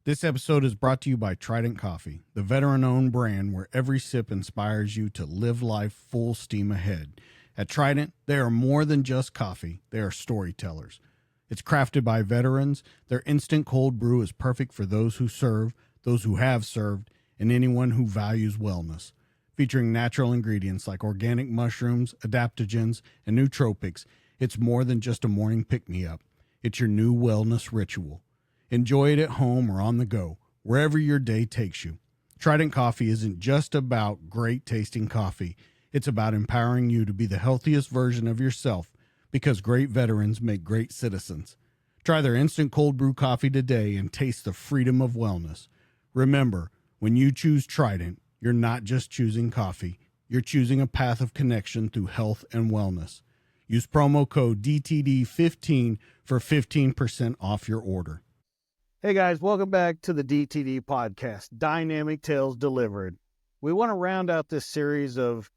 This episode is brought to you by Trident Coffee, the veteran-owned brand where every sip inspires you to live life full steam ahead. At Trident, they are more than just coffee. They are storytellers. It's crafted by veterans. Their instant cold brew is perfect for those who serve, those who have served, and anyone who values wellness. Featuring natural ingredients like organic mushrooms, adaptogens, and nootropics, it's more than just a morning pick-me-up. It's your new wellness ritual. Enjoy it at home or on the go, wherever your day takes you. Trident Coffee isn't just about great tasting coffee. It's about empowering you to be the healthiest version of yourself, because great veterans make great citizens. Try their instant cold brew coffee today and taste the freedom of wellness. Remember, when you choose Trident, you're not just choosing coffee. You're choosing a path of connection through health and wellness. Use promo code DTD15 for 15% off your order. Hey guys, welcome back to the DTD podcast, Dynamic Tales Delivered. We want to round out this series of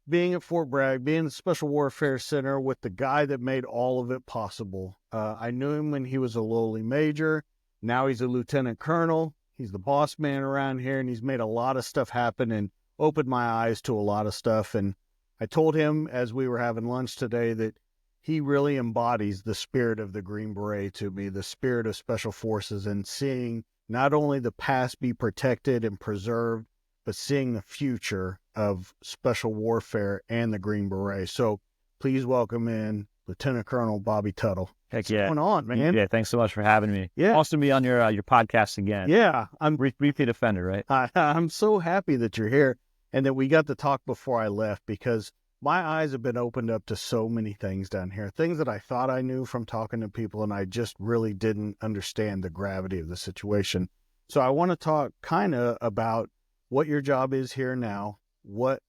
being at Fort Bragg, being the Special Warfare Center with the guy that made all of it possible. I knew him when he was a lowly major. Now he's a lieutenant colonel. He's the boss man around here, and he's made a lot of stuff happen and opened my eyes to a lot of stuff. And I told him as we were having lunch today that he really embodies the spirit of the Green Beret to me, the spirit of Special Forces, and seeing not only the past be protected and preserved, but seeing the future of Special Warfare and the Green Beret. So please welcome in Lieutenant Colonel Bobby Tuttle. Heck yeah. What's going on, man? Yeah, thanks so much for having me. Yeah. Awesome to be on your podcast again. Yeah. I'm Repeat offender, right? I'm so happy that you're here and that we got to talk before I left, because my eyes have been opened up to so many things down here, things that I thought I knew from talking to people, and I just really didn't understand the gravity of the situation. So I want to talk kind of about what your job is here now, what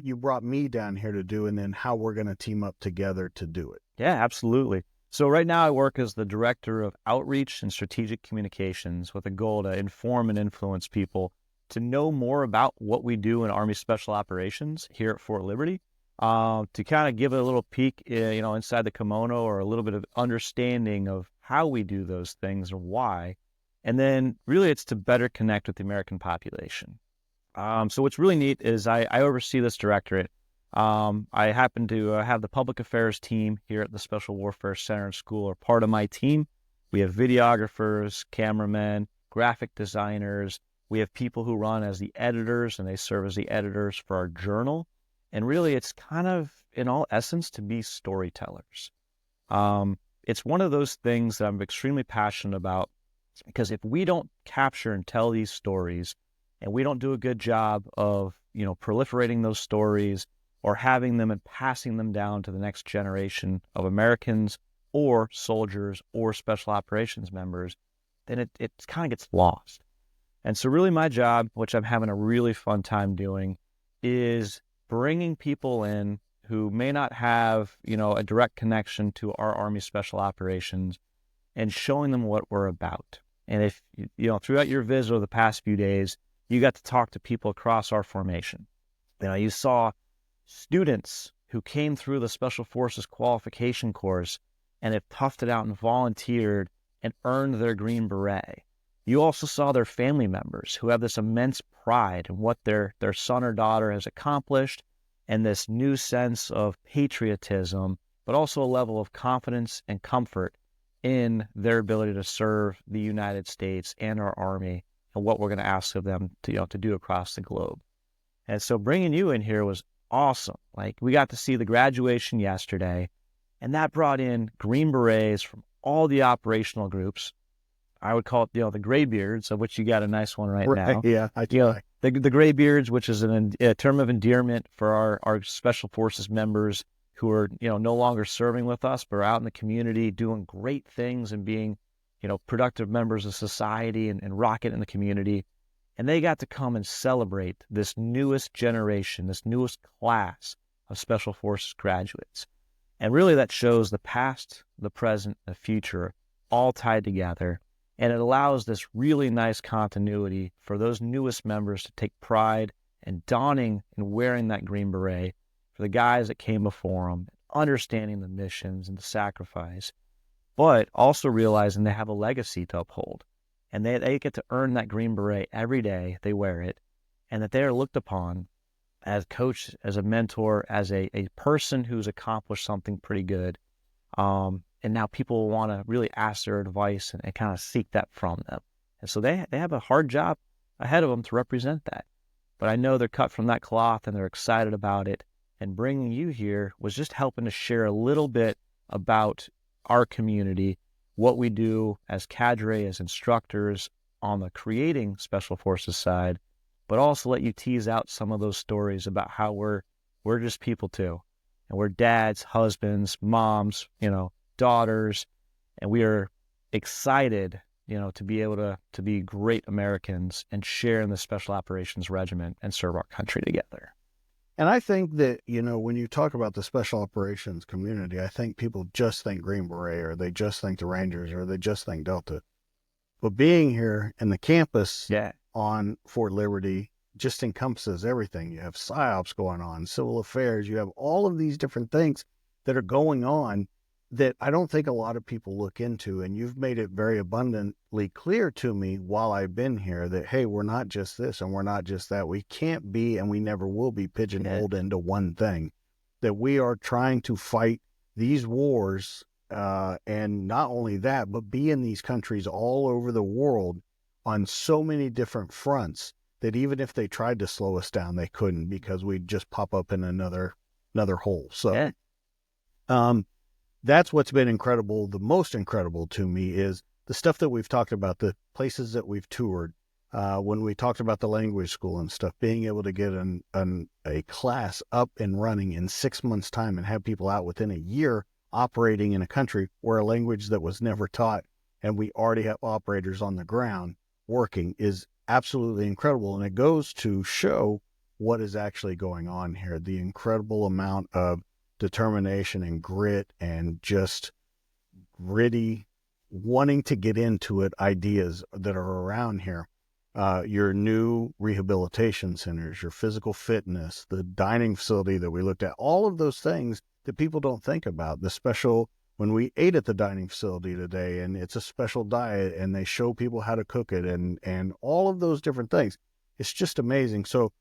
you brought me down here to do, and then how we're going to team up together to do it. Yeah, absolutely. So right now I work as the Director of Outreach and Strategic Communications with a goal to inform and influence people to know more about what we do in Army Special Operations here at Fort Liberty. To kind of give it a little peek, inside the kimono, or a little bit of understanding of how we do those things and why. And then really it's to better connect with the American population. So what's really neat is I oversee this directorate. I happen to have the public affairs team here at the Special Warfare Center and School are part of my team. We have videographers, cameramen, graphic designers. We have people who run as the editors, and they serve as the editors for our journal. And really, it's kind of, in all essence, to be storytellers. It's one of those things that I'm extremely passionate about, because if we don't capture and tell these stories, and we don't do a good job of, proliferating those stories or having them and passing them down to the next generation of Americans or soldiers or special operations members, then it kind of gets lost. And so really my job, which I'm having a really fun time doing, is bringing people in who may not have, a direct connection to our Army Special Operations, and showing them what we're about. And if, throughout your visit over the past few days, you got to talk to people across our formation. You saw students who came through the Special Forces qualification course and have toughed it out and volunteered and earned their Green Beret. You also saw their family members who have this immense pride in what their son or daughter has accomplished, and this new sense of patriotism, but also a level of confidence and comfort in their ability to serve the United States and our Army and what we're going to ask of them to do across the globe. And so bringing you in here was awesome. We got to see the graduation yesterday, and that brought in Green Berets from all the operational groups. I would call it, the graybeards, of which you got a nice one right now. Yeah, I do. The graybeards, which is a term of endearment for our Special Forces members who are, no longer serving with us, but are out in the community doing great things and being, productive members of society and rocking in the community. And they got to come and celebrate this newest generation, this newest class of Special Forces graduates. And really that shows the past, the present, the future all tied together. And it allows this really nice continuity for those newest members to take pride in donning and wearing that Green Beret for the guys that came before them, understanding the missions and the sacrifice, but also realizing they have a legacy to uphold. and they get to earn that Green Beret every day. They wear it, and that they are looked upon as coach, as a mentor, as a person who's accomplished something pretty good. And now people want to really ask their advice and kind of seek that from them. And so they have a hard job ahead of them to represent that. But I know they're cut from that cloth and they're excited about it. And bringing you here was just helping to share a little bit about our community, what we do as cadre, as instructors on the creating Special Forces side, but also let you tease out some of those stories about how we're just people too. And we're dads, husbands, moms, daughters, and we are excited, to be able to be great Americans and share in the Special Operations Regiment and serve our country together. And I think that, when you talk about the Special Operations community, I think people just think Green Beret, or they just think the Rangers, or they just think Delta. But being here in the campus on Fort Liberty just encompasses everything. You have PSYOPs going on, civil affairs, you have all of these different things that are going on that I don't think a lot of people look into. And you've made it very abundantly clear to me while I've been here that, hey, we're not just this and we're not just that. We can't be, and we never will be, pigeonholed into one thing. That we are trying to fight these wars, and not only that, but be in these countries all over the world on so many different fronts that even if they tried to slow us down, they couldn't, because we'd just pop up in another hole. So, that's what's been incredible. The most incredible to me is the stuff that we've talked about, the places that we've toured. When we talked about the language school and stuff, being able to get a class up and running in 6 months' time and have people out within a year operating in a country where a language that was never taught, and we already have operators on the ground working, is absolutely incredible. And it goes to show what is actually going on here, the incredible amount of determination and grit and just gritty wanting to get into it ideas that are around here. Your new rehabilitation centers, your physical fitness, the dining facility that we looked at, all of those things that people don't think about. The special, when we ate at the dining facility today, and it's a special diet, and they show people how to cook it, and all of those different things. It's just amazing. So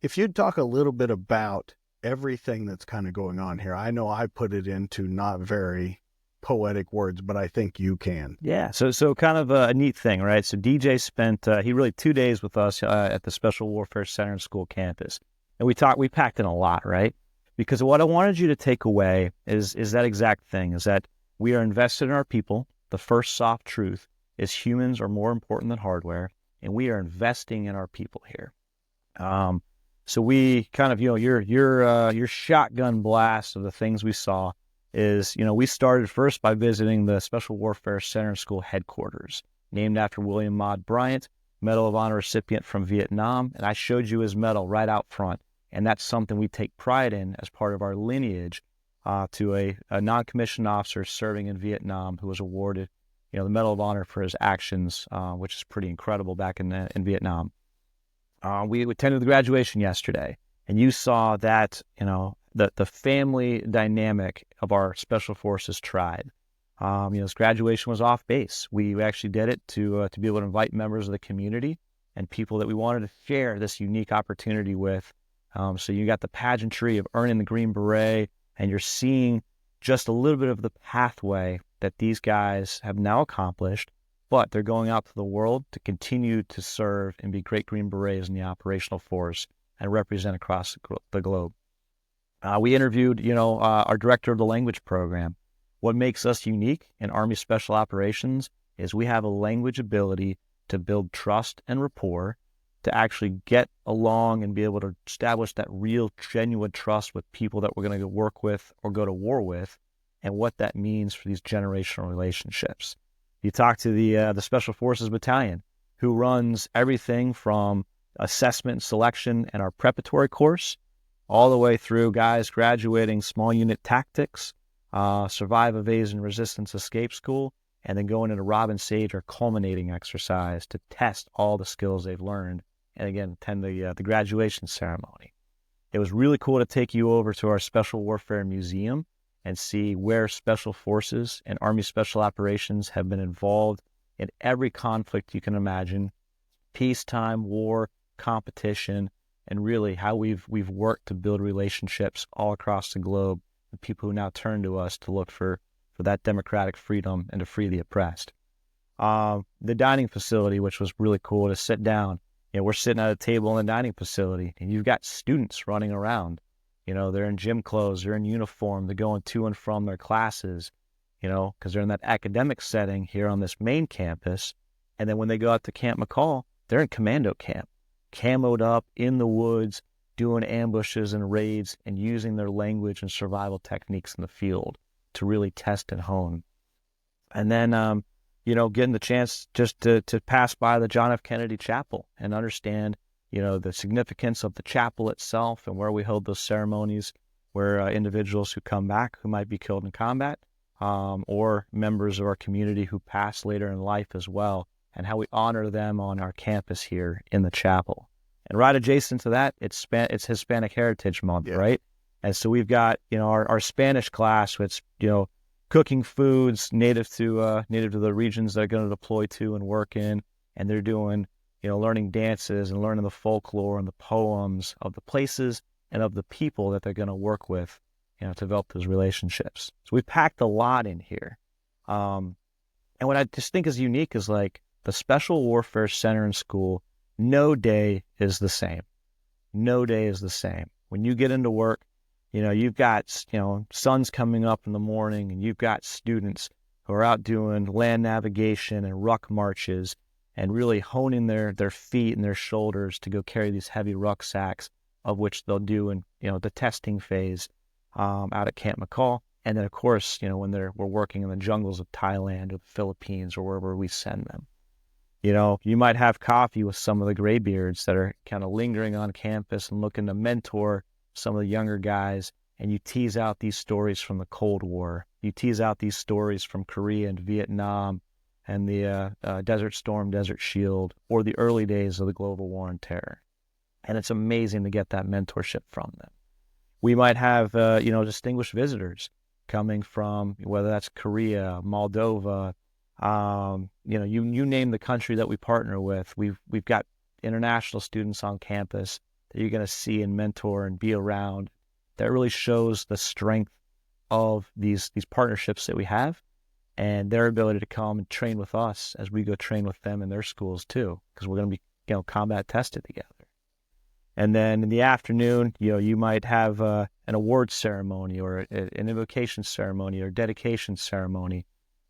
if you'd talk a little bit about everything that's kind of going on here. I know I put it into not very poetic words, but I think you can. Yeah. So kind of a neat thing, right? So DJ spent, he really 2 days with us at the Special Warfare Center and School campus. And we packed in a lot, right? Because what I wanted you to take away is that exact thing, is that we are invested in our people. The first soft truth is humans are more important than hardware, and we are investing in our people here. So we kind of, your shotgun blast of the things we saw is, we started first by visiting the Special Warfare Center and School headquarters, named after William Maud Bryant, Medal of Honor recipient from Vietnam. And I showed you his medal right out front. And that's something we take pride in as part of our lineage to a non-commissioned officer serving in Vietnam who was awarded, the Medal of Honor for his actions, which is pretty incredible back in Vietnam. We attended the graduation yesterday, and you saw that, the family dynamic of our Special Forces tribe. This graduation was off base. We actually did it to be able to invite members of the community and people that we wanted to share this unique opportunity with. So you got the pageantry of earning the Green Beret, and you're seeing just a little bit of the pathway that these guys have now accomplished, but they're going out to the world to continue to serve and be great Green Berets in the operational force and represent across the globe. We interviewed, our director of the language program. What makes us unique in Army Special Operations is we have a language ability to build trust and rapport, to actually get along and be able to establish that real, genuine trust with people that we're going to work with or go to war with, and what that means for these generational relationships. You talk to the Special Forces Battalion, who runs everything from assessment and selection and our preparatory course, all the way through guys graduating small unit tactics, survive evasion resistance escape school, and then going into Robin Sage, our culminating exercise to test all the skills they've learned, and again, attend the graduation ceremony. It was really cool to take you over to our Special Warfare Museum and see where Special Forces and Army Special Operations have been involved in every conflict you can imagine, peacetime, war, competition, and really how we've worked to build relationships all across the globe with people who now turn to us to look for that democratic freedom and to free the oppressed. The dining facility, which was really cool to sit down. We're sitting at a table in the dining facility, and you've got students running around. They're in gym clothes, they're in uniform, they're going to and from their classes, because they're in that academic setting here on this main campus. And then when they go out to Camp McCall, they're in commando camp, camoed up in the woods, doing ambushes and raids and using their language and survival techniques in the field to really test and hone. And then, getting the chance just to pass by the John F. Kennedy Chapel and understand, the significance of the chapel itself and where we hold those ceremonies where individuals who come back who might be killed in combat or members of our community who pass later in life as well, and how we honor them on our campus here in the chapel. And right adjacent to that, it's Hispanic Heritage Month, Yeah. right? And so we've got, our Spanish class, which, cooking foods native to the regions they're going to deploy to and work in. And they're doing, learning dances and learning the folklore and the poems of the places and of the people that they're going to work with, to develop those relationships. So we've packed a lot in here. And what I just think is unique is like the Special Warfare Center and School, no day is the same. No day is the same. When you get into work, you've got, suns coming up in the morning, and you've got students who are out doing land navigation and ruck marches and really honing their feet and their shoulders to go carry these heavy rucksacks, of which they'll do in, the testing phase out at Camp McCall. And then, of course, when we're working in the jungles of Thailand or the Philippines or wherever we send them. You might have coffee with some of the graybeards that are kind of lingering on campus and looking to mentor some of the younger guys, and you tease out these stories from the Cold War. You tease out these stories from Korea and Vietnam and the Desert Storm, Desert Shield, or the early days of the global war on terror. And it's amazing to get that mentorship from them. We might have, distinguished visitors coming from, whether that's Korea, Moldova, you name the country that we partner with. We've got international students on campus that you're going to see and mentor and be around. That really shows the strength of these partnerships that we have and their ability to come and train with us as we go train with them in their schools too, because we're going to be, combat tested together. And then in the afternoon, you might have an awards ceremony or an invocation ceremony or dedication ceremony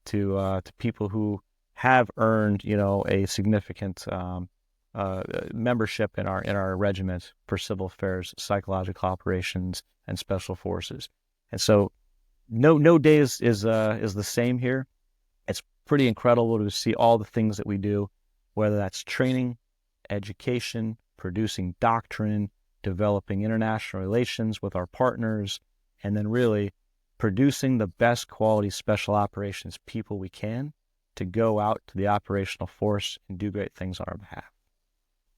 to people who have earned, a significant membership in our regiment for civil affairs, psychological operations, and special forces. And so no day is the same here. It's pretty incredible to see all the things that we do, whether that's training, education, producing doctrine, developing international relations with our partners, and then really producing the best quality special operations people we can to go out to the operational force and do great things on our behalf.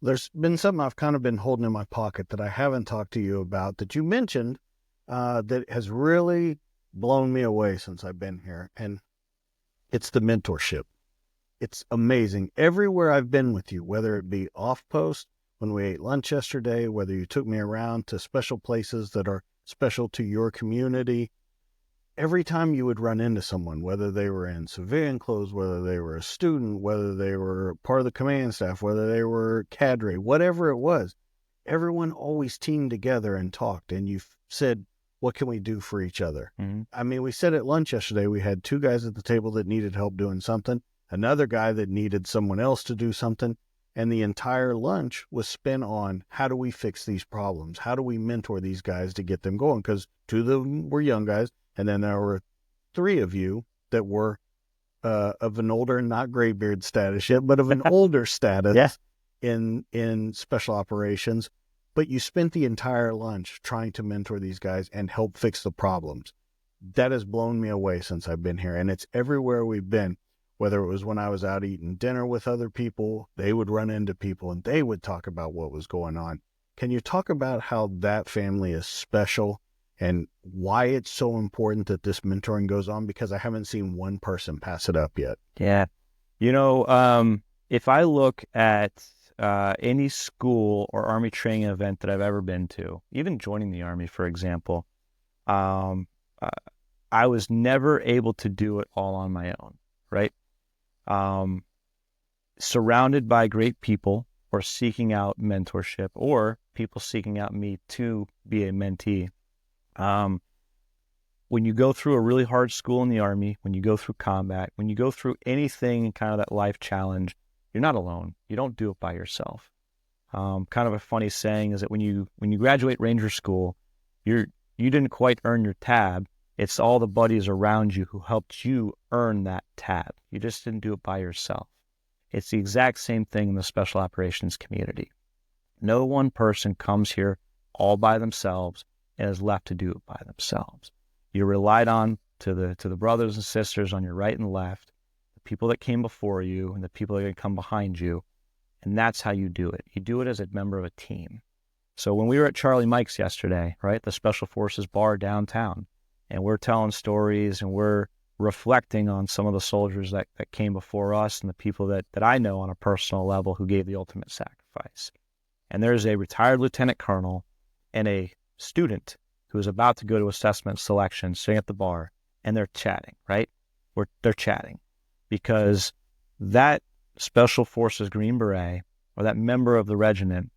There's been something I've kind of been holding in my pocket that I haven't talked to you about that you mentioned that has really blown me away since I've been here, and it's the mentorship. It's amazing. Everywhere I've been with you, whether it be off post, when we ate lunch yesterday, whether you took me around to special places that are special to your community, every time you would run into someone, whether they were in civilian clothes, whether they were a student, whether they were part of the command staff, whether they were cadre, whatever it was, everyone always teamed together and talked. And you said, what can we do for each other? Mm-hmm. I mean, we said at lunch yesterday, we had two guys at the table that needed help doing something, another guy that needed someone else to do something. And the entire lunch was spent on how do we fix these problems? How do we mentor these guys to get them going? Because two of them were young guys. And then there were three of you that were of an older, not graybeard status yet, but of an older status in special operations. But you spent the entire lunch trying to mentor these guys and help fix the problems. That has blown me away since I've been here. And it's everywhere we've been, whether it was when I was out eating dinner with other people, they would run into people and they would talk about what was going on. Can you talk about how that family is special and why it's so important that this mentoring goes on? Because I haven't seen one person pass it up yet. Yeah. If I look at any school or Army training event that I've ever been to, even joining the Army, for example, um, uh, I was never able to do it all on my own, right? Um, Surrounded by great people or seeking out mentorship or people seeking out me to be a mentee. When you go through a really hard school in the Army, when you go through combat, when you go through anything kind of that life challenge, you're not alone. You don't do it by yourself. Kind of a funny saying is that when you graduate Ranger School, you didn't quite earn your tab. It's all the buddies around you who helped you earn that tab. You just didn't do it by yourself. It's the exact same thing in the special operations community. No one person comes here all by themselves and is left to do it by themselves. You're relied on to the brothers and sisters on your right and left, the people that came before you and the people that are going to come behind you. And that's how you do it. You do it as a member of a team. So when we were at Charlie Mike's yesterday, right, the Special Forces bar downtown, and we're telling stories and we're reflecting on some of the soldiers that came before us and the people that I know on a personal level who gave the ultimate sacrifice. And there's a retired lieutenant colonel and a student who is about to go to assessment selection sitting at the bar, and they're chatting, right? They're chatting because that Special Forces Green Beret or that member of the regiment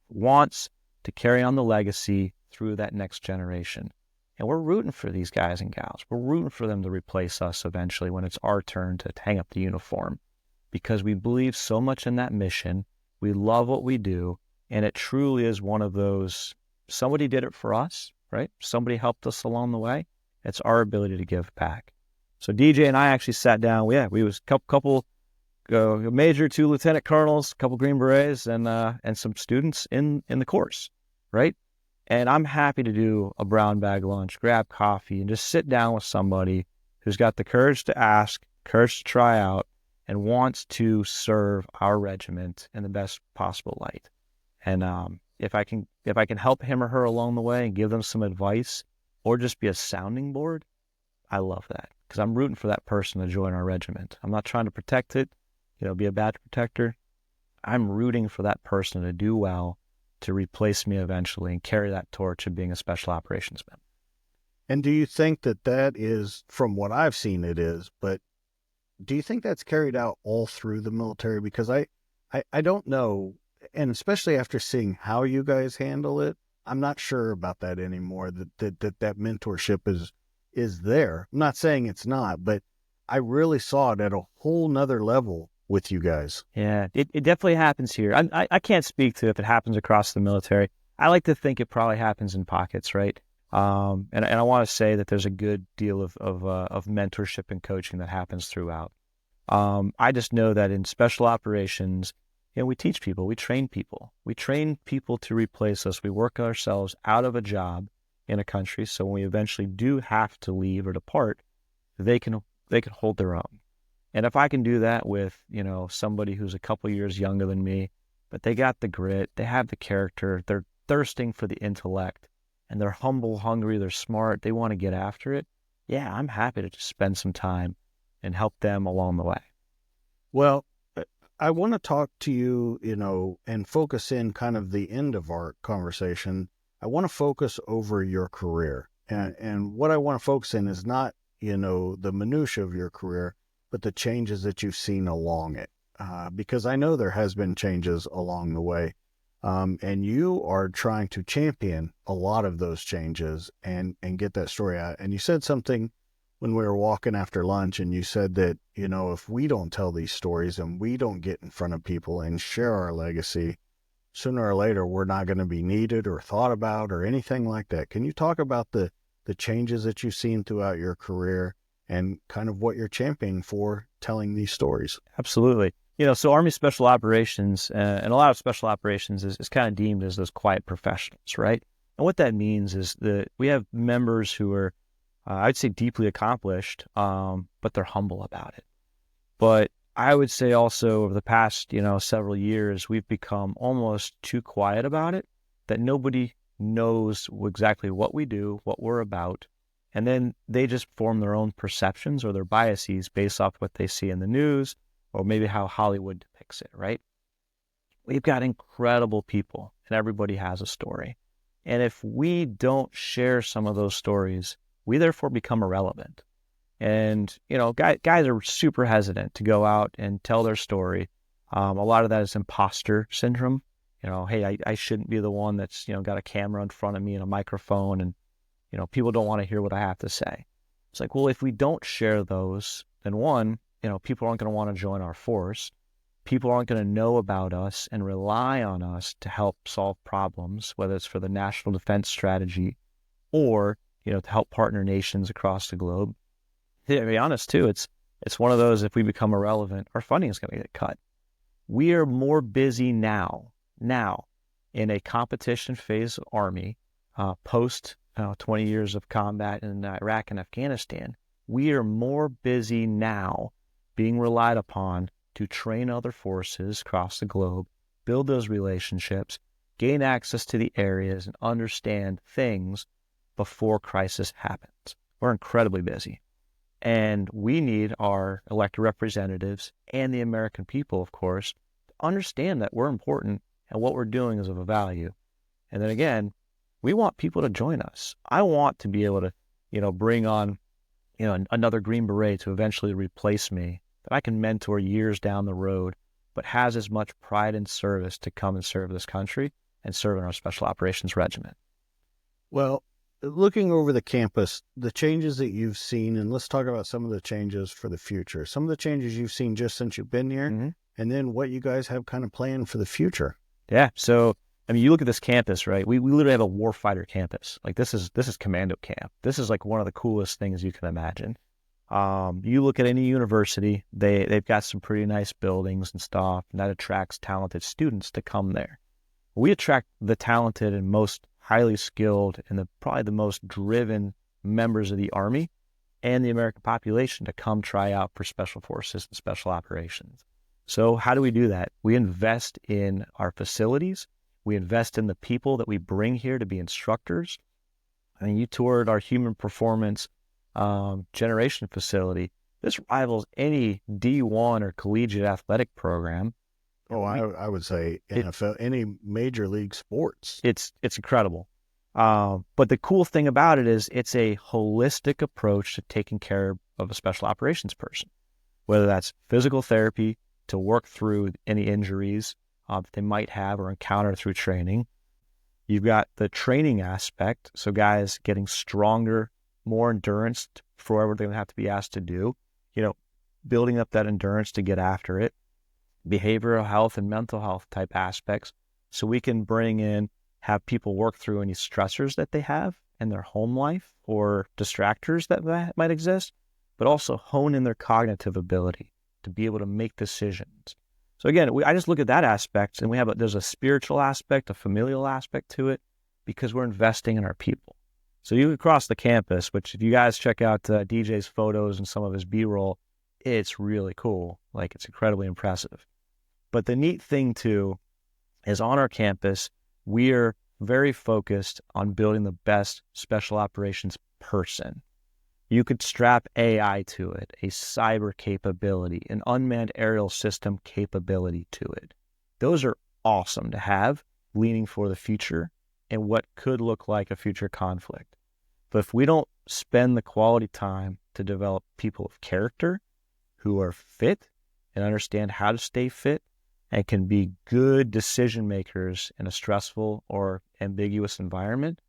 wants to carry on the legacy through that next generation. And we're rooting for these guys and gals. We're rooting for them to replace us eventually when it's our turn to hang up the uniform because we believe so much in that mission. We love what we do. And it truly is one of those, somebody did it for us, right? Somebody helped us along the way. It's our ability to give back. So DJ and I actually sat down. We was a couple major, 2 lieutenant colonels, a couple Green Berets, and some students in the course, right? And I'm happy to do a brown bag lunch, grab coffee, and just sit down with somebody who's got the courage to ask, courage to try out, and wants to serve our regiment in the best possible light. And if I can help him or her along the way and give them some advice or just be a sounding board, I love that because I'm rooting for that person to join our regiment. I'm not trying to protect it, be a badge protector. I'm rooting for that person to do well, to replace me eventually and carry that torch of being a special operations man. And do you think that is, from what I've seen it is, but do you think that's carried out all through the military? Because I don't know, and especially after seeing how you guys handle it, I'm not sure about that anymore, that mentorship is there. I'm not saying it's not, but I really saw it at a whole nother level with you guys. Yeah, it definitely happens here. I can't speak to if it happens across the military. I like to think it probably happens in pockets, right? And I want to say that there's a good deal of mentorship and coaching that happens throughout. I just know that in special operations, we teach people, we train people to replace us. We work ourselves out of a job in a country, so when we eventually do have to leave or depart, they can hold their own. And if I can do that with, somebody who's a couple years younger than me, but they got the grit, they have the character, they're thirsting for the intellect, and they're humble, hungry, they're smart, they want to get after it, yeah, I'm happy to just spend some time and help them along the way. Well, I want to talk to you, and focus in kind of the end of our conversation. I want to focus over your career. And what I want to focus in is not, the minutia of your career, but the changes that you've seen along it. Because I know there has been changes along the way. And you are trying to champion a lot of those changes and get that story out. And you said something when we were walking after lunch, and you said that, if we don't tell these stories and we don't get in front of people and share our legacy, sooner or later, we're not going to be needed or thought about or anything like that. Can you talk about the changes that you've seen throughout your career and kind of what you're championing for telling these stories? Absolutely. So Army Special Operations and a lot of special operations is kind of deemed as those quiet professionals, right? And what that means is that we have members who are, I'd say, deeply accomplished, but they're humble about it. But I would say also over the past, several years, we've become almost too quiet about it, that nobody knows exactly what we do, what we're about. And then they just form their own perceptions or their biases based off what they see in the news or maybe how Hollywood depicts it, right? We've got incredible people, and everybody has a story. And if we don't share some of those stories, we therefore become irrelevant. And, guys are super hesitant to go out and tell their story. A lot of that is imposter syndrome. Hey, I shouldn't be the one that's, got a camera in front of me and a microphone, and, people don't want to hear what I have to say. It's like, well, if we don't share those, then one, people aren't going to want to join our force. People aren't going to know about us and rely on us to help solve problems, whether it's for the national defense strategy or, to help partner nations across the globe. To be honest, too, it's one of those, if we become irrelevant, our funding is going to get cut. We are more busy now in a competition phase Army, post 20 years of combat in Iraq and Afghanistan. We are more busy now being relied upon to train other forces across the globe, build those relationships, gain access to the areas, and understand things before crisis happens. We're incredibly busy. And we need our elected representatives and the American people, of course, to understand that we're important and what we're doing is of a value. And then again, we want people to join us. I want to be able to, bring on, another Green Beret to eventually replace me, that I can mentor years down the road, but has as much pride and service to come and serve this country and serve in our Special Operations Regiment. Well, looking over the campus, the changes that you've seen, and let's talk about some of the changes for the future. Some of the changes you've seen just since you've been here, and then what you guys have kind of planned for the future. Yeah. So, you look at this campus, right? We literally have a warfighter campus. Like this is commando camp. This is like one of the coolest things you can imagine. You look at any university, they've got some pretty nice buildings and stuff, and that attracts talented students to come there. We attract the talented and most highly skilled and probably the most driven members of the Army and the American population to come try out for Special Forces and Special Operations. So how do we do that? We invest in our facilities. We invest in the people that we bring here to be instructors. You toured our human performance generation facility. This rivals any D1 or collegiate athletic program. I would say NFL, any major league sports. It's incredible. But the cool thing about it is it's a holistic approach to taking care of a special operations person, whether that's physical therapy to work through any injuries that they might have or encounter through training. You've got the training aspect, so guys getting stronger, more endurance for whatever they're going to have to be asked to do, building up that endurance to get after it. Behavioral health and mental health type aspects, so we can have people work through any stressors that they have in their home life or distractors that might exist, but also hone in their cognitive ability to be able to make decisions. So again, I just look at that aspect, and there's a spiritual aspect, a familial aspect to it, because we're investing in our people. So you across the campus, which if you guys check out DJ's photos and some of his B-roll, it's really cool. Like, it's incredibly impressive. But the neat thing too is on our campus, we're very focused on building the best special operations person. You could strap AI to it, a cyber capability, an unmanned aerial system capability to it. Those are awesome to have, leaning for the future and what could look like a future conflict. But if we don't spend the quality time to develop people of character who are fit and understand how to stay fit and can be good decision makers in a stressful or ambiguous environment,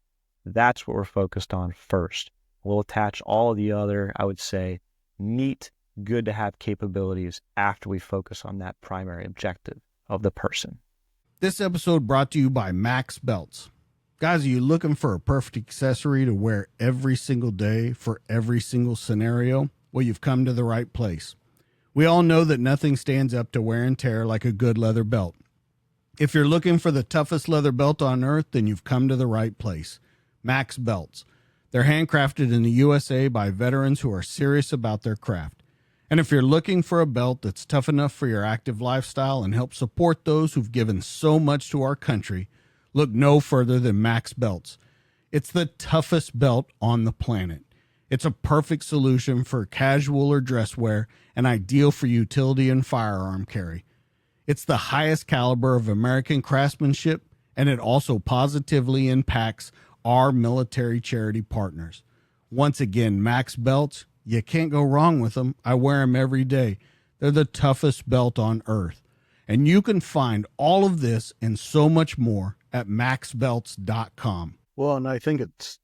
that's what we're focused on first. We'll attach all of the other, I would say, neat, good to have capabilities after we focus on that primary objective of the person. This episode brought to you by Max Belts. Guys, are you looking for a perfect accessory to wear every single day for every single scenario? Well, you've come to the right place. We all know that nothing stands up to wear and tear like a good leather belt. If you're looking for the toughest leather belt on earth, then you've come to the right place. Max Belts. They're handcrafted in the USA by veterans who are serious about their craft. And if you're looking for a belt that's tough enough for your active lifestyle and help support those who've given so much to our country, look no further than Max Belts. It's the toughest belt on the planet. It's a perfect solution for casual or dress wear and ideal for utility and firearm carry. It's the highest caliber of American craftsmanship, and it also positively impacts our military charity partners. Once again, Max belts, you can't go wrong with them. I wear them every day. They're the toughest belt on earth. And you can find all of this and so much more at maxbelts.com. Well, and I think it's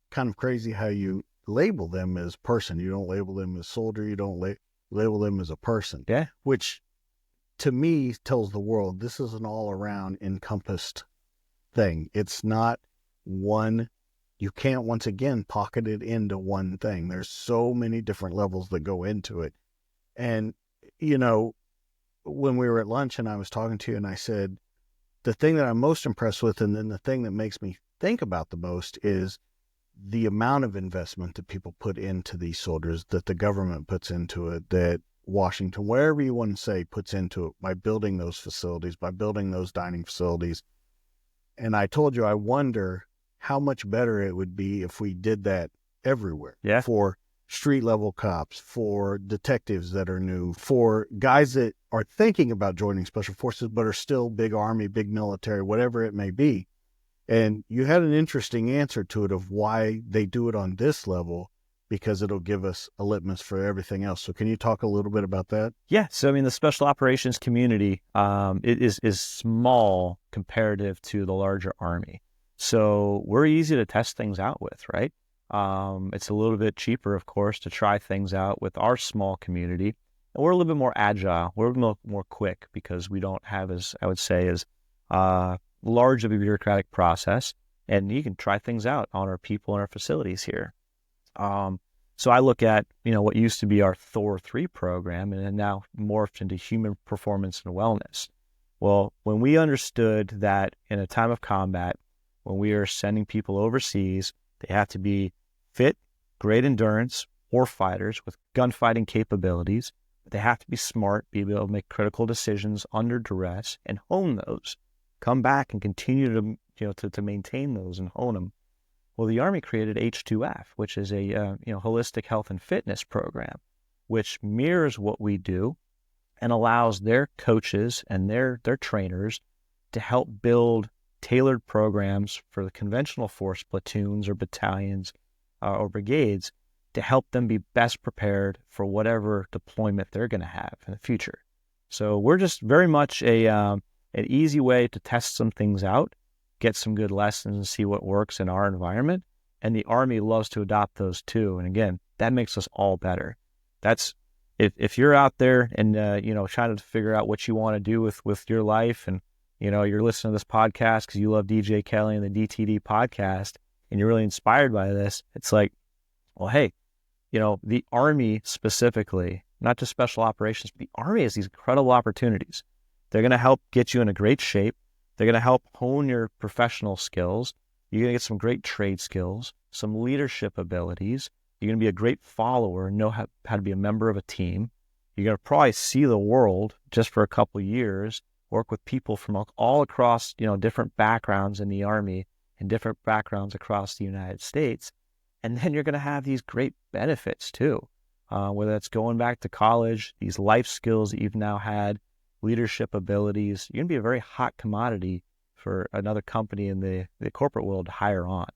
kind of crazy how you label them as person. You don't label them as soldier. You don't label them as a person. Yeah. Which to me tells the world this is an all around encompassed thing. It's not one. You can't, once again, pocket it into one thing. There's so many different levels that go into it. And, you know, when we were at lunch and I was talking to you and I said, the thing that I'm most impressed with, and then the thing that makes me think about the most, is the amount of investment that people put into these soldiers, that the government puts into it, that Washington, wherever you want to say, puts into it by building those facilities, by building those dining facilities. And I told you, I wonder how much better it would be if we did that everywhere. Yeah. For street level cops, for detectives that are new, for guys that are thinking about joining special forces but are still big Army, big military, whatever it may be. And you had an interesting answer to it of why they do it on this level, because it'll give us a litmus for everything else. So can you talk a little bit about that? Yeah. So, I mean, the special operations community is small comparative to the larger Army. So we're easy to test things out with, right? It's a little bit cheaper, of course, to try things out with our small community. And we're a little bit more agile. We're a little more quick because we don't have, as I would say, as large of a bureaucratic process. And you can try things out on our people and our facilities here. So I look at, what used to be our Thor 3 program and now morphed into human performance and wellness. Well, when we understood that in a time of combat, when we are sending people overseas, they have to be fit, great endurance, war fighters with gunfighting capabilities. They have to be smart, be able to make critical decisions under duress and hone those. Come back and continue to maintain those and hone them. Well, the Army created H2F, which is a holistic health and fitness program, which mirrors what we do and allows their coaches and their trainers to help build tailored programs for the conventional force platoons or battalions or brigades to help them be best prepared for whatever deployment they're going to have in the future. So we're just very much an easy way to test some things out, get some good lessons and see what works in our environment. And the Army loves to adopt those too. And again, that makes us all better. That's if you're out there and trying to figure out what you want to do with your life, and you're listening to this podcast because you love DJ Kelly and the DTD podcast, and you're really inspired by this. It's like, well, hey, the Army specifically, not just special operations, but the Army has these incredible opportunities. They're going to help get you in a great shape. They're going to help hone your professional skills. You're going to get some great trade skills, some leadership abilities. You're going to be a great follower and know how to be a member of a team. You're going to probably see the world just for a couple of years, work with people from all across, different backgrounds in the Army and different backgrounds across the United States. And then you're going to have these great benefits too, whether it's going back to college, these life skills that you've now had, leadership abilities. You're going to be a very hot commodity for another company in the corporate world to hire on.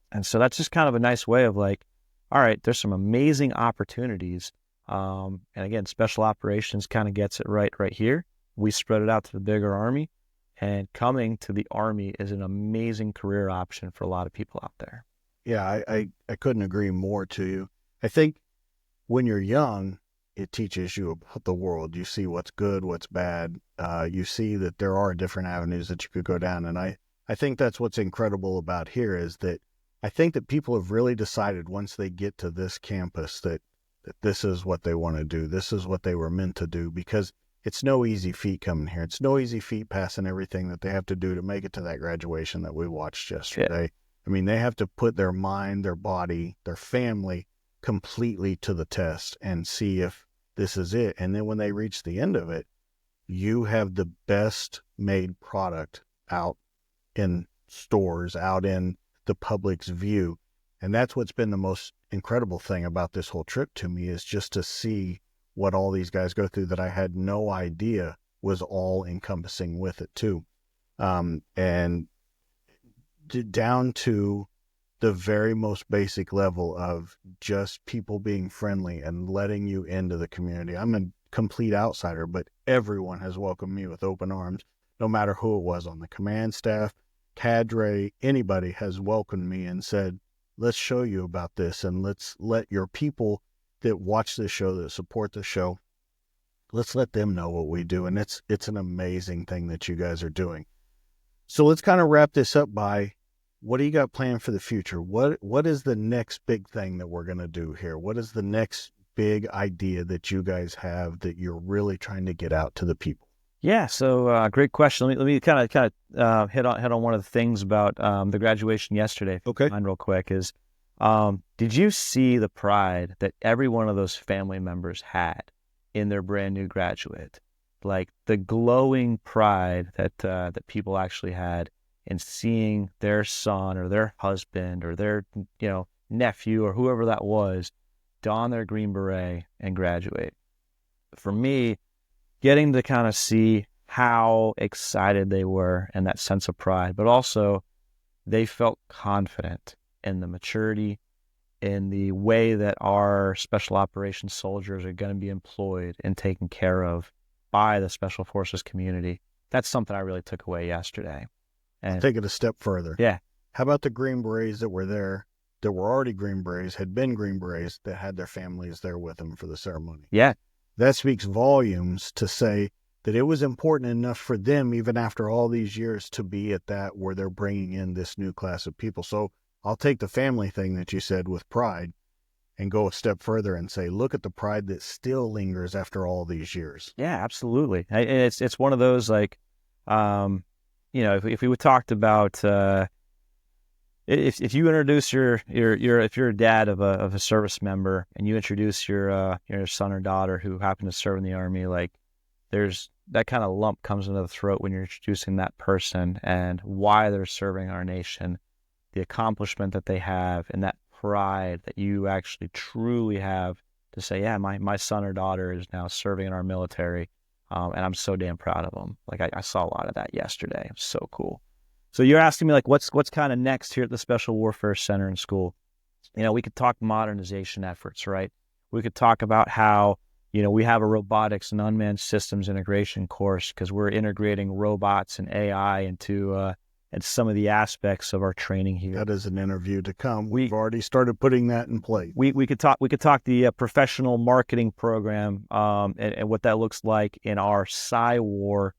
And so that's just kind of a nice way of like, all right, there's some amazing opportunities. And again, special operations kind of gets it right here. We spread it out to the bigger Army, and coming to the Army is an amazing career option for a lot of people out there. Yeah, I couldn't agree more to you. I think when you're young, it teaches you about the world. You see what's good, what's bad. You see that there are different avenues that you could go down. And I think that's what's incredible about here is that I think that people have really decided once they get to this campus that this is what they want to do. This is what they were meant to do, because it's no easy feat coming here. It's no easy feat passing everything that they have to do to make it to that graduation that we watched yesterday. Yeah. I mean, they have to put their mind, their body, their family completely to the test and see if this is it. And then when they reach the end of it, you have the best made product out in stores, out in the public's view. And that's what's been the most incredible thing about this whole trip to me, is just to see what all these guys go through that I had no idea was all encompassing with it too. And down to the very most basic level of just people being friendly and letting you into the community. I'm a complete outsider, but everyone has welcomed me with open arms, no matter who it was on the command staff, cadre, anybody has welcomed me and said, let's show you about this, and let's let your people that watch this show, that support the show, let's let them know what we do. And it's an amazing thing that you guys are doing. So let's kind of wrap this up by, what do you got planned for the future? What is the next big thing that we're going to do here? What is the next big idea that you guys have that you're really trying to get out to the people? Yeah, so great question. Let me kind of hit on one of the things about the graduation yesterday. Okay. Mine real quick is, did you see the pride that every one of those family members had in their brand new graduate? Like the glowing pride that people actually had in seeing their son or their husband or their nephew or whoever that was don their Green Beret and graduate. For me, getting to kind of see how excited they were and that sense of pride, but also they felt confident in the maturity, in the way that our special operations soldiers are going to be employed and taken care of by the Special Forces community. That's something I really took away yesterday. And take it a step further. Yeah. How about the Green Berets that were there, that were already Green Berets, had been Green Berets, that had their families there with them for the ceremony? Yeah. That speaks volumes to say that it was important enough for them, even after all these years, to be at that where they're bringing in this new class of people. So I'll take the family thing that you said with pride and go a step further and say, look at the pride that still lingers after all these years. Yeah, absolutely. It's one of those, like, if we talked about if you introduce your if you're a dad of a service member and you introduce your son or daughter who happened to serve in the Army, like there's that kind of lump comes into the throat when you're introducing that person and why they're serving our nation, the accomplishment that they have, and that pride that you actually truly have to say, yeah, my son or daughter is now serving in our military. And I'm so damn proud of them. Like I saw a lot of that yesterday. It was so cool. So you're asking me, like, what's kind of next here at the Special Warfare Center and School? We could talk modernization efforts, right? We could talk about how, we have a robotics and unmanned systems integration course because we're integrating robots and AI into and some of the aspects of our training here. That is an interview to come. We've already started putting that in place. We could talk the professional marketing program and what that looks like in our PsyWar,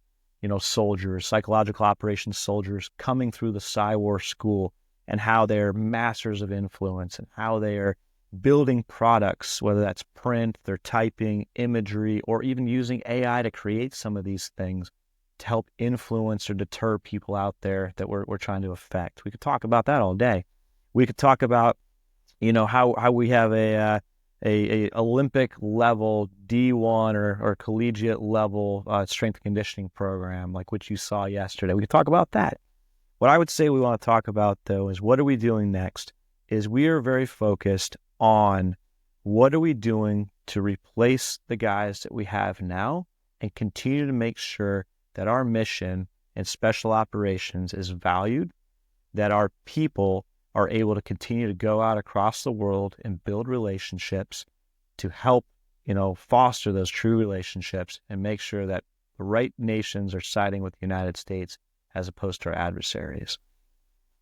soldiers, psychological operations soldiers coming through the PsyWar school, and how they're masters of influence and how they are building products, whether that's print, they're typing, imagery, or even using AI to create some of these things to help influence or deter people out there that we're trying to affect. We could talk about that all day. We could talk about, how we have a Olympic level D1 or collegiate level strength and conditioning program, like what you saw yesterday. We could talk about that. What I would say we want to talk about, though, is what are we doing next? Is we are very focused on what are we doing to replace the guys that we have now and continue to make sure that our mission in special operations is valued, that our people are able to continue to go out across the world and build relationships to help, foster those true relationships and make sure that the right nations are siding with the United States as opposed to our adversaries.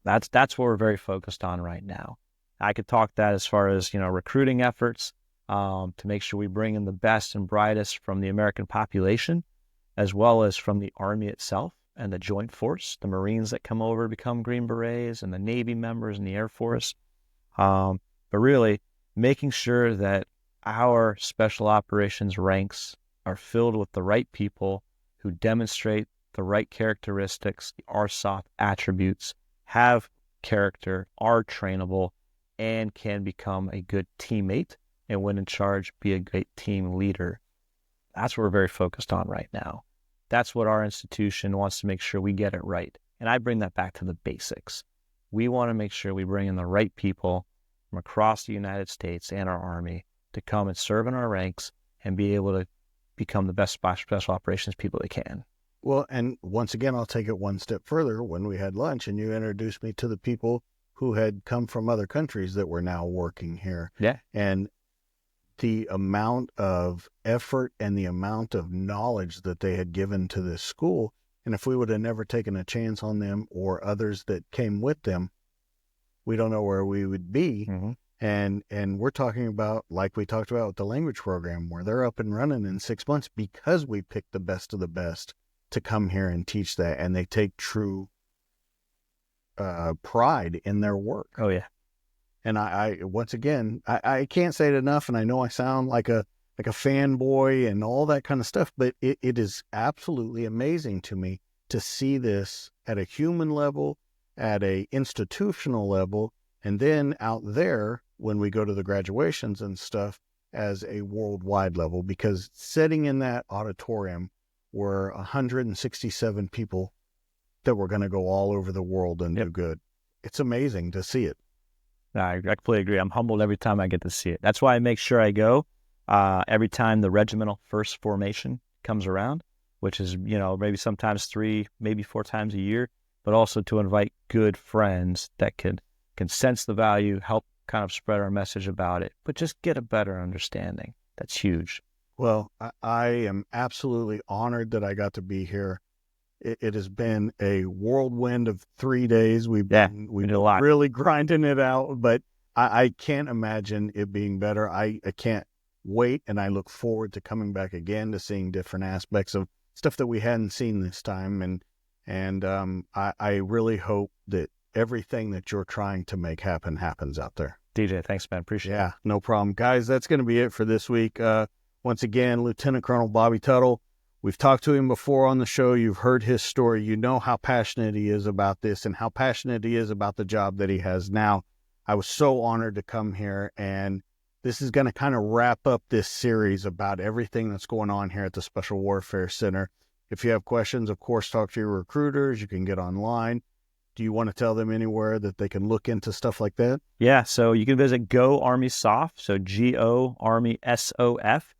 That's what we're very focused on right now. I could talk that as far as, recruiting efforts to make sure we bring in the best and brightest from the American population, as well as from the Army itself and the Joint Force, the Marines that come over become Green Berets, and the Navy members and the Air Force. But really making sure that our special operations ranks are filled with the right people who demonstrate the right characteristics, the RSOF attributes, have character, are trainable, and can become a good teammate, and when in charge, be a great team leader. That's what we're very focused on right now. That's what our institution wants to make sure we get it right. And I bring that back to the basics. We want to make sure we bring in the right people from across the United States and our Army to come and serve in our ranks and be able to become the best special operations people they can. Well, and once again, I'll take it one step further. When we had lunch and you introduced me to the people who had come from other countries that were now working here. Yeah. And the amount of effort and the amount of knowledge that they had given to this school. And if we would have never taken a chance on them or others that came with them, we don't know where we would be. Mm-hmm. And we're talking about, like we talked about with the language program, where they're up and running in 6 months because we picked the best of the best to come here and teach that. And they take true pride in their work. Oh, yeah. And I once again, I can't say it enough, and I know I sound like a fanboy and all that kind of stuff, but it is absolutely amazing to me to see this at a human level, at a institutional level, and then out there when we go to the graduations and stuff as a worldwide level, because sitting in that auditorium were 167 people that were going to go all over the world and do good. It's amazing to see it. I completely agree. I'm humbled every time I get to see it. That's why I make sure I go every time the regimental first formation comes around, which is, maybe sometimes 3, maybe 4 times a year, but also to invite good friends that can sense the value, help kind of spread our message about it, but just get a better understanding. That's huge. Well, I am absolutely honored that I got to be here. It has been a whirlwind of 3 days. We've been a lot. Really grinding it out, but I can't imagine it being better. I can't wait, and I look forward to coming back again to seeing different aspects of stuff that we hadn't seen this time. And I really hope that everything that you're trying to make happens out there. DJ, thanks, man. Appreciate it. Yeah, no problem. Guys, that's going to be it for this week. Once again, Lieutenant Colonel Bobby Tuttle. We've talked to him before on the show. You've heard his story. You know how passionate he is about this and how passionate he is about the job that he has now. I was so honored to come here, and this is going to kind of wrap up this series about everything that's going on here at the Special Warfare Center. If you have questions, of course, talk to your recruiters. You can get online. Do you want to tell them anywhere that they can look into stuff like that? Yeah, so you can visit Go Army Soft, so Go Army SOF.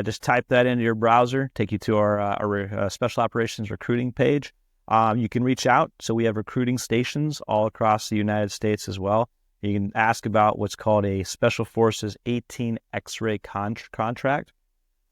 Just type that into your browser, take you to our Special Operations recruiting page. You can reach out. So we have recruiting stations all across the United States as well. You can ask about what's called a Special Forces 18 X-ray contract.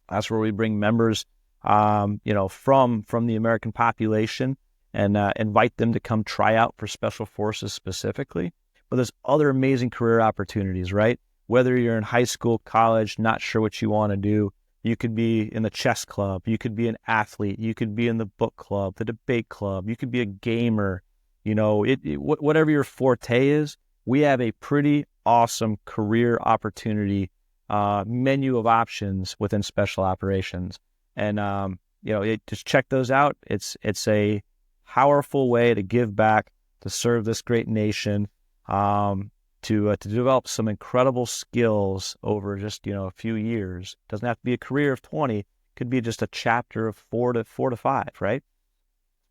That's where we bring members, from the American population and invite them to come try out for Special Forces specifically. But there's other amazing career opportunities, right? Whether you're in high school, college, not sure what you want to do, you could be in the chess club, you could be an athlete, you could be in the book club, the debate club, you could be a gamer, whatever your forte is. We have a pretty awesome career opportunity menu of options within Special Operations. And, just check those out. It's a powerful way to give back, to serve this great nation, to develop some incredible skills over just, a few years. Doesn't have to be a career of 20. Could be just a chapter of 4 to 5, right?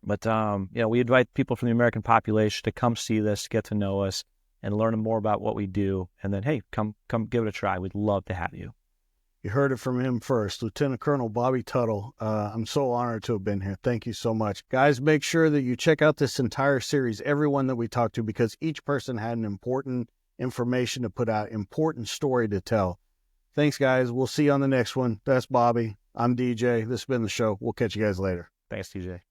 But, we invite people from the American population to come see this, get to know us, and learn more about what we do. And then, hey, come give it a try. We'd love to have you. You heard it from him first, Lieutenant Colonel Bobby Tuttle. I'm so honored to have been here. Thank you so much. Guys, make sure that you check out this entire series, everyone that we talked to, because each person had an important information to put out, important story to tell. Thanks, guys. We'll see you on the next one. That's Bobby. I'm DJ. This has been the show. We'll catch you guys later. Thanks, DJ.